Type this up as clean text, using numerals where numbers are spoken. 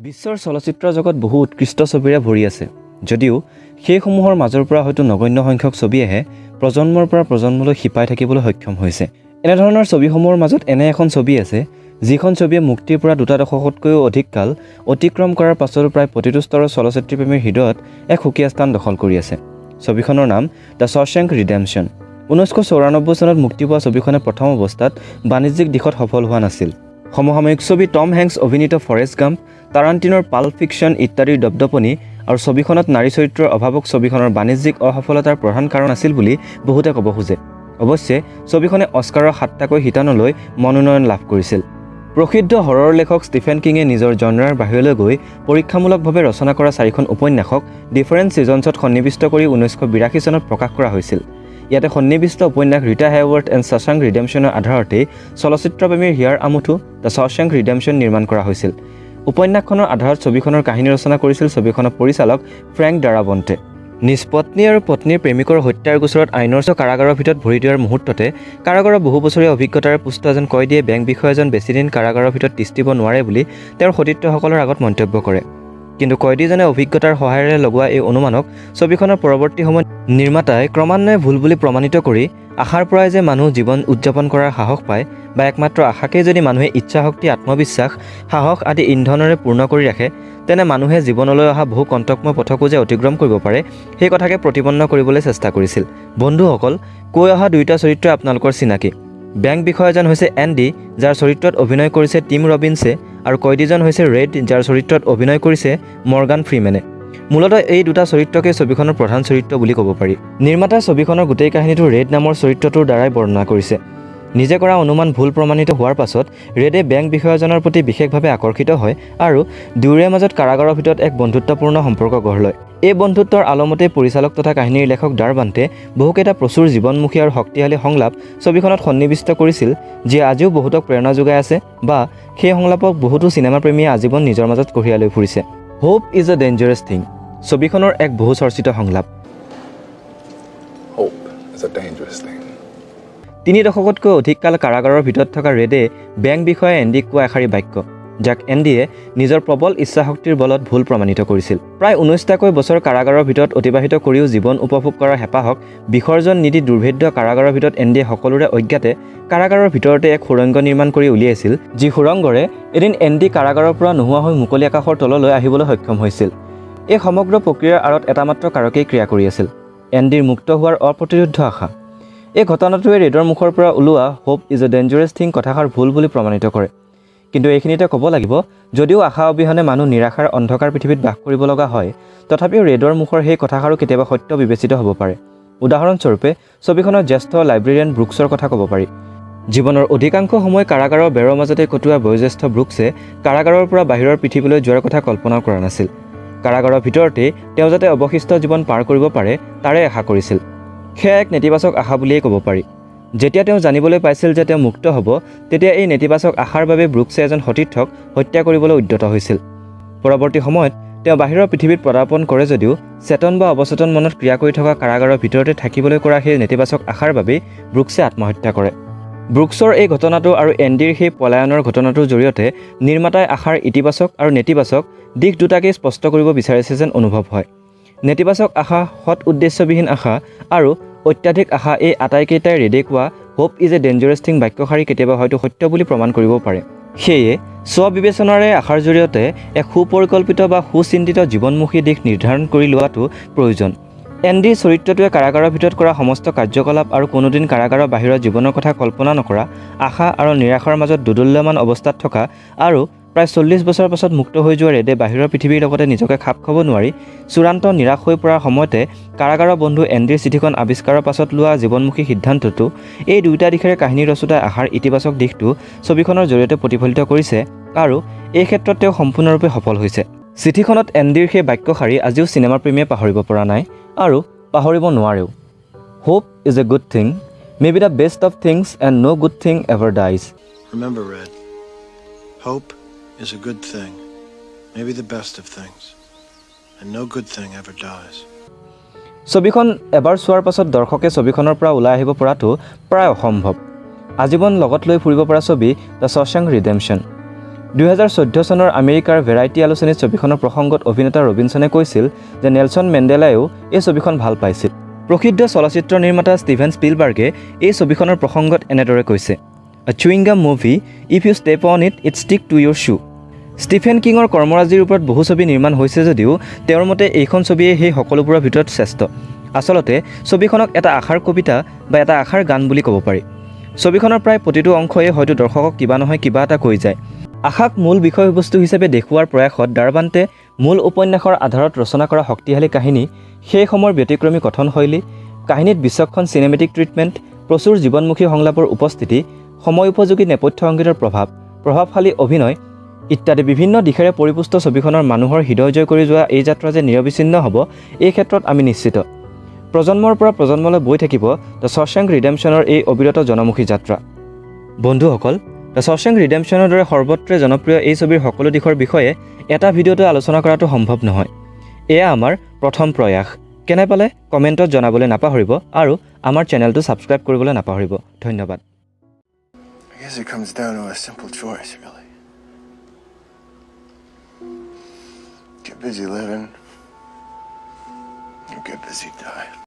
বিশ্বৰ চলচ্চিত্ৰ জগত বহু উৎকৃষ্ট ছবিৰে ভৰি আছে যদিও সেইসমূহৰ মাজৰ পৰা হয়তো নগণ্য সংখ্যক ছবিয়েহে প্ৰজন্মৰ পৰা প্ৰজন্মলৈ শিপাই থাকিবলৈ সক্ষম হৈছে। এনেধৰণৰ ছবিসমূহৰ মাজত এনে এখন ছবি আছে যিখন ছবিয়ে মুক্তিৰ পৰা 2 দশকতকৈও অধিক কাল অতিক্ৰম কৰাৰ পাছতো প্ৰায় প্ৰতিটো স্তৰৰ চলচ্চিত্ৰপ্ৰেমীৰ হৃদয়ত এক সুকীয়া স্থান দখল কৰি আছে। ছবিখনৰ নাম দ্য শ্বশ্যাংক ৰিডেম্পশ্যন। 1994 চনত মুক্তি পোৱা ছবিখনে প্ৰথম অৱস্থাত বাণিজ্যিক দিশত সফল হোৱা নাছিল। সমসাময়িক ছবি টম হেংছ অভিনীত ফৰেষ্ট গাম্প, টাৰাণ্টিনোৰ পাল্প ফিকশ্যন ইত্যাদিৰ দপদপনি আৰু ছবিখনত নাৰী চৰিত্ৰৰ অভাৱক ছবিখনৰ বাণিজ্যিক অসফলতাৰ প্ৰধান কাৰণ আছিল বুলি বহুতে ক'ব খোজে। অৱশ্যে ছবিখনে অস্কাৰৰ 7টাকৈ শিতানলৈ মনোনয়ন লাভ কৰিছিল। প্ৰসিদ্ধ হৰৰ লেখক ষ্টিফেন কিঙে নিজৰ জনৰাৰ বাহিৰলৈ গৈ পৰীক্ষামূলকভাৱে ৰচনা কৰা 4খন উপন্যাসক ডিফাৰেণ্ট ছিজনছত সন্নিৱিষ্ট কৰি 1982 চনত প্ৰকাশ কৰা হৈছিল। ইয়াতে সন্নিৱিষ্ট উপন্যাস ৰীটা হেয়াৰৱৰ্থ এণ্ড শ্বশ্যাংক ৰিডেম্পশ্যনৰ আধাৰতেই চলচ্চিত্ৰপ্ৰেমীৰ হিয়াৰ আমঠু দ্য শ্বশ্যাংক ৰিডেম্পশ্যন নিৰ্মাণ কৰা হৈছিল। উপন্যাসখনৰ আধাৰত ছবিখনৰ কাহিনী ৰচনা কৰিছিল ছবিখনৰ পৰিচালক ফ্ৰেংক ডাৰাবণ্টে। নিজ পত্নী আৰু পত্নীৰ প্ৰেমিকৰ হত্যাৰ গোচৰত আইনৰ কাৰাগাৰৰ ভিতৰত ভৰি দিয়াৰ মুহূৰ্ততে কাৰাগাৰৰ বহু বছৰীয়া অভিজ্ঞতাৰে পুষ্ট এজন কয়দীয়ে বেংক বিষয়াজন বেছিদিন কাৰাগাৰৰ ভিতৰত তিষ্ঠিব নোৱাৰে বুলি তেওঁৰ সতীৰ্থসকলৰ আগত মন্তব্য কৰে। কিন্তু কয়দীজনে অভিজ্ঞতাৰ সহায়েৰে লগোৱা এই অনুমানক ছবিখনৰ পৰৱৰ্তী সময়ত নিৰ্মাতাই ক্ৰমান্বয়ে ভুল বুলি প্ৰমাণিত কৰি আশাৰ পৰাই যে মানুহ জীৱন উদযাপন কৰাৰ সাহস পায় বা একমাত্ৰ আশাকেই যদি মানুহে ইচ্ছাশক্তি, আত্মবিশ্বাস, সাহস আদি ইন্ধনেৰে পূৰ্ণ কৰি ৰাখে তেনে মানুহে জীৱনলৈ অহা বহু কণ্টকময় পথকো যে অতিক্ৰম কৰিব পাৰে সেই কথাকে প্ৰতিপন্ন কৰিবলৈ চেষ্টা কৰিছিল। বন্ধুসকল, কৈ অহা 2টা চৰিত্ৰ আপোনালোকৰ চিনাকি। বেংক বিষয়াজন হৈছে এণ্ডি, যাৰ চৰিত্ৰত অভিনয় কৰিছে টিম ৰবিনছে, আৰু কয়দীজন হৈছে ৰেড, যাৰ চৰিত্ৰত অভিনয় কৰিছে মৰ্গান ফ্ৰিমেনে। মূলতঃ এই 2টা চৰিত্ৰকে ছবিখনৰ প্ৰধান চৰিত্ৰ বুলি ক'ব পাৰি। নিৰ্মাতাই ছবিখনৰ গোটেই কাহিনীটো ৰেড নামৰ চৰিত্ৰটোৰ দ্বাৰাই বৰ্ণনা কৰিছে। নিজে কৰা অনুমান ভুল প্ৰমাণিত হোৱাৰ পাছত ৰেডে বেংক বিষয়াজনৰ প্ৰতি বিশেষভাৱে আকৰ্ষিত হয় আৰু দুয়োৰে মাজত কাৰাগাৰৰ ভিতৰত এক বন্ধুত্বপূৰ্ণ সম্পৰ্ক গঢ় লয়। এই বন্ধুত্বৰ আলমতেই পৰিচালক তথা কাহিনীৰ লেখক ডাৰবাণ্টে বহুকেইটা প্ৰচুৰ জীৱনমুখী আৰু শক্তিশালী সংলাপ ছবিখনত সন্নিৱিষ্ট কৰিছিল যিয়ে আজিও বহুতক প্ৰেৰণা যোগাই আছে বা সেই সংলাপক বহুতো চিনেমাপ্ৰেমীয়ে আজীৱন নিজৰ মাজত কঢ়িয়াই লৈ ফুৰিছে। Hope is A dangerous thing ছবিখনৰ এক বহু চৰ্চিত সংলাপ। 3 দশকতকৈ অধিক কাল কাৰাগাৰৰ ভিতৰত থকা ৰেডে বেংক বিষয়া এণ্ডিক কোৱা এষাৰি বাক্য যাক এণ্ডিয়ে নিজৰ প্ৰবল ইচ্ছাশক্তিৰ বলত ভুল প্ৰমাণিত কৰিছিল। প্ৰায় 19টাকৈ বছৰ কাৰাগাৰৰ ভিতৰত অতিবাহিত কৰিও জীৱন উপভোগ কৰাৰ হেঁপাহক বিসৰ্জন নিদি দুৰ্ভেদ্য কাৰাগাৰৰ ভিতৰত এণ্ডিয়ে সকলোৰে অজ্ঞাতে কাৰাগাৰৰ ভিতৰতে এক সুৰংগ নিৰ্মাণ কৰি উলিয়াইছিল, যি সুৰংগৰে এদিন এণ্ডি কাৰাগাৰৰ পৰা নোহোৱা হৈ মুকলি আকাশৰ তললৈ আহিবলৈ সক্ষম হৈছিল। এই সমগ্ৰ প্ৰক্ৰিয়াৰ আঁৰত এটা মাত্ৰ কাৰকেই ক্ৰিয়া কৰি আছিল, এণ্ডিৰ মুক্ত হোৱাৰ অপ্ৰতিৰোধ্য আশা। এই ঘটনাটোৱে ৰেডৰ মুখৰ পৰা ওলোৱা hope is A dangerous thing কথাষাৰ ভুল বুলি প্ৰমাণিত কৰে। কিন্তু এইখিনিতে ক'ব লাগিব, যদিও আশা অবিহনে মানুহ নিৰাশাৰ অন্ধকাৰ পৃথিৱীত বাস কৰিব লগা হয়, তথাপিও ৰেডৰ মুখৰ সেই কথাষাৰো কেতিয়াবা সত্য বিবেচিত হ'ব পাৰে। উদাহৰণস্বৰূপে ছবিখনৰ জ্যেষ্ঠ লাইব্ৰেৰিয়ান ব্ৰুকছৰ কথা ক'ব পাৰি। জীৱনৰ অধিকাংশ সময় কাৰাগাৰৰ বেৰৰ মাজতে কটোৱা বয়োজ্যেষ্ঠ ব্ৰুকছে কাৰাগাৰৰ পৰা বাহিৰৰ পৃথিৱীলৈ যোৱাৰ কথা কল্পনাও কৰা নাছিল। কাৰাগাৰৰ ভিতৰতেই তেওঁ যাতে অৱশিষ্ট জীৱন পাৰ কৰিব পাৰে তাৰে আশা কৰিছিল। সেয়া এক নেতিবাচক আশা বুলিয়েই ক'ব পাৰি। যেতিয়া তেওঁ জানিবলৈ পাইছিল যে তেওঁ মুক্ত হ'ব, তেতিয়া এই নেতিবাচক আশাৰ বাবে ব্ৰুকছে এজন সতীৰ্থক হত্যা কৰিবলৈ উদ্যত হৈছিল। পৰৱৰ্তী সময়ত তেওঁ বাহিৰৰ পৃথিৱীত পদাৰ্পণ কৰে যদিও চেতন বা অৱচেতন মনত ক্ৰিয়া কৰি থকা কাৰাগাৰৰ ভিতৰতে থাকিবলৈ কৰা সেই নেতিবাচক আশাৰ বাবেই ব্ৰুকছে আত্মহত্যা কৰে। ব্ৰুকছৰ এই ঘটনাটো আৰু এণ্ডিৰ সেই পলায়নৰ ঘটনাটোৰ জৰিয়তে নিৰ্মাতাই আশাৰ ইতিবাচক আৰু নেতিবাচক দিশ দুটাকেই স্পষ্ট কৰিব বিচাৰিছে যেন অনুভৱ হয়। নেতিবাচক আশা, সৎ উদ্দেশ্যবিহীন আশা আৰু অত্যাধিক আশা এই আটাইকেইটাই ৰেডে কোৱা hope is A dangerous thing বাক্যশাৰী কেতিয়াবা হয়তো সত্য বুলি প্ৰমাণ কৰিব পাৰে। সেয়ে স্ববিবেচনাৰে আশাৰ জৰিয়তে এক সুপৰিকল্পিত বা সুচিন্তিত জীৱনমুখী দিশ নিৰ্ধাৰণ কৰি লোৱাটো প্ৰয়োজন। এণ্ডিৰ চৰিত্ৰটোৱে কাৰাগাৰৰ ভিতৰত কৰা সমস্ত কাৰ্যকলাপ আৰু কোনোদিন কাৰাগাৰৰ বাহিৰৰ জীৱনৰ কথা কল্পনা নকৰা আশা আৰু নিৰাশাৰ মাজত দোদুল্যমান অৱস্থাত থকা আৰু প্ৰায় 40 বছৰ পাছত মুক্ত হৈ যোৱা ৰেডে বাহিৰৰ পৃথিৱীৰ লগতে নিজকে খাপ খাব নোৱাৰি চূড়ান্ত নিৰাশ হৈ পৰাৰ সময়তে কাৰাগাৰৰ বন্ধু এণ্ডিৰ চিঠিখন আৱিষ্কাৰৰ পাছত লোৱা জীৱনমুখী সিদ্ধান্তটো এই 2টা দিশেৰে কাহিনী ৰচোতাই আশাৰ ইতিবাচক দিশটো ছবিখনৰ জৰিয়তে প্ৰতিফলিত কৰিছে আৰু এই ক্ষেত্ৰত তেওঁ সম্পূৰ্ণৰূপে সফল হৈছে। চিঠিখনত এণ্ডিৰ সেই বাক্যশাৰী আজিও চিনেমাপ্ৰেমীয়ে পাহৰিব পৰা নাই আৰু পাহৰিব নোৱাৰেও। Hope is a good thing, may be the best of things and no' good thing ever dies. Remember, Red, hope is a good thing, maybe the best of things, and no good thing ever dies. ছবিখন এবাৰ চোৱাৰ পাছত দৰ্শকে ছবিখনৰ পৰা ওলাই আহিব পৰাটো প্ৰায় অসম্ভৱ। আজীৱন লগত লৈ ফুৰিব পৰা ছবি দ্য শ্বশ্যাংক ৰিডেম্পশ্যন। 2014 চনৰ আমেৰিকাৰ ভেৰাইটি আলোচনীত ছবিখনৰ প্ৰসংগত অভিনেতা ৰবিনছনে কৈছিল যে নেলছন মেণ্ডেলাইও এই ছবিখন ভাল পাইছিল। প্ৰসিদ্ধ চলচ্চিত্ৰ নিৰ্মাতা ষ্টিভেন স্পিলবাৰ্গে এই ছবিখনৰ প্ৰসংগত এনেদৰে কৈছে, "A chewing gum movie, if you step on it, it stick to your shoe." Stephen কিঙৰ কৰ্মৰাজিৰ ওপৰত বহু ছবি নিৰ্মাণ হৈছে যদিও তেওঁৰ মতে এইখন ছবিয়ে সেই সকলোবোৰৰ ভিতৰত শ্ৰেষ্ঠ। আচলতে ছবিখনক এটা আশাৰ কবিতা বা এটা আশাৰ গান বুলি ক'ব পাৰি। ছবিখনৰ প্ৰায় প্ৰতিটো অংশই হয়তো দৰ্শকক কিবা নহয় কিবা এটা কৈ যায়। আশাক মূল বিষয়বস্তু হিচাপে দেখুওৱাৰ প্ৰয়াসত ডাৰবান্তে মূল উপন্যাসৰ আধাৰত ৰচনা কৰা শক্তিশালী কাহিনী, সেই সময়ৰ ব্যতিক্ৰমী কথনশৈলী, কাহিনীত বিচক্ষণ চিনেমেটিক ট্ৰিটমেণ্ট, প্ৰচুৰ জীৱনমুখী সংলাপৰ উপস্থিতি, সময় উপযোগী নেপথ্য সংগীতৰ প্ৰভাৱ, প্ৰভাৱশালী অভিনয় ইত্যাদি বিভিন্ন দিশেৰে পৰিপুষ্ট ছবিখনৰ মানুহৰ হৃদয় জয় কৰি যোৱা এই যাত্ৰা যে নিৰবিচ্ছিন্ন হ'ব, এই ক্ষেত্ৰত আমি নিশ্চিত। প্ৰজন্মৰ পৰা প্ৰজন্মলৈ বৈ থাকিব দ্য শ্বশ্যাংক ৰিডেম্পশ্যনৰ এই অবিৰত জনমুখী যাত্ৰা। বন্ধুসকল, দ্য শ্বশ্যাংক ৰিডেম্পশ্যনৰ দৰে সৰ্বত্ৰে জনপ্ৰিয় এই ছবিৰ সকলো দিশৰ বিষয়ে এটা ভিডিঅ'তে আলোচনা কৰাটো সম্ভৱ নহয়। এয়া আমাৰ প্ৰথম প্ৰয়াস। কেনে পালে কমেণ্টত জনাবলৈ নাপাহৰিব আৰু আমাৰ চেনেলটো ছাবস্ক্ৰাইব কৰিবলৈ নাপাহৰিব। ধন্যবাদ। I guess it comes down to a simple choice, really. Get busy living, or get busy dying.